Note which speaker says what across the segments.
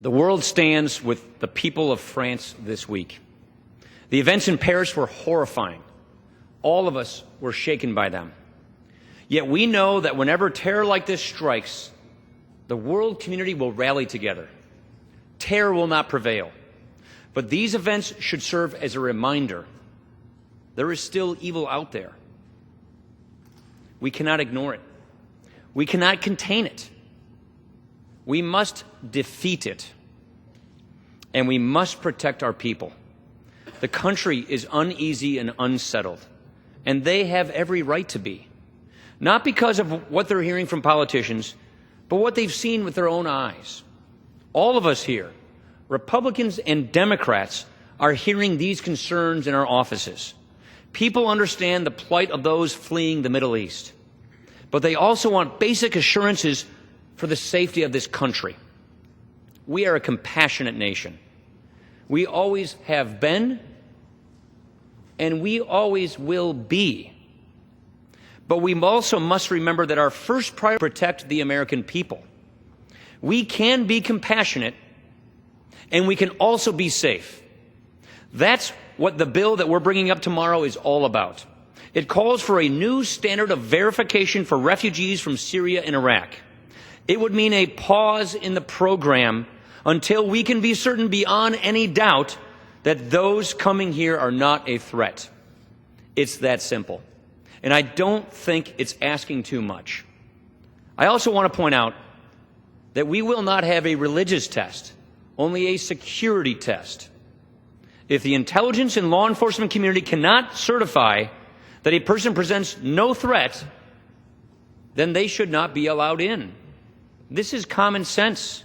Speaker 1: The world stands with the people of France this week. The events in Paris were horrifying. All of us were shaken by them. Yet we know that whenever terror like this strikes, the world community will rally together. Terror will not prevail. But these events should serve as a reminder. There is still evil out there. We cannot ignore it. We cannot contain it. We must defeat it. And we must protect our people. The country is uneasy and unsettled, and they have every right to be. Not because of what they're hearing from politicians, but what they've seen with their own eyes. All of us here, Republicans and Democrats, are hearing these concerns in our offices. People understand the plight of those fleeing the Middle East, but they also want basic assurances for the safety of this country. We are a compassionate nation. We always have been, and we always will be. But we also must remember that our first priority is to protect the American people. We can be compassionate, and we can also be safe. That's what the bill that we're bringing up tomorrow is all about. It calls for a new standard of verification for refugees from Syria and Iraq. It would mean a pause in the program until we can be certain beyond any doubt that those coming here are not a threat. It's that simple. And I don't think it's asking too much. I also want to point out that we will not have a religious test, only a security test. If the intelligence and law enforcement community cannot certify that a person presents no threat, then they should not be allowed in. This is common sense,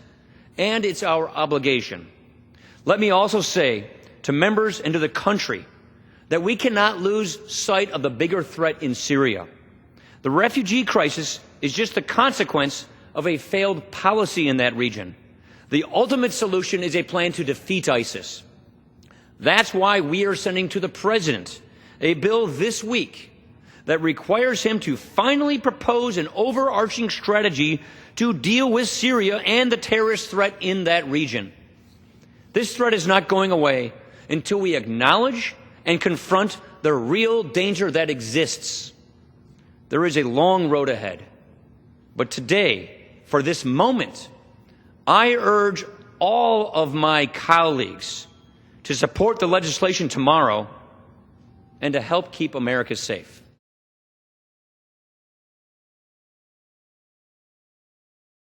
Speaker 1: and it's our obligation. Let me also say to members and to the country that we cannot lose sight of the bigger threat in Syria. The refugee crisis is just the consequence of a failed policy in that region. The ultimate solution is a plan to defeat ISIS. That's why we are sending to the President a bill this week that requires him to finally propose an overarching strategy to deal with Syria and the terrorist threat in that region. This threat is not going away until we acknowledge and confront the real danger that exists. There is a long road ahead. But today, for this moment, I urge all of my colleagues to support the legislation tomorrow and to help keep America safe.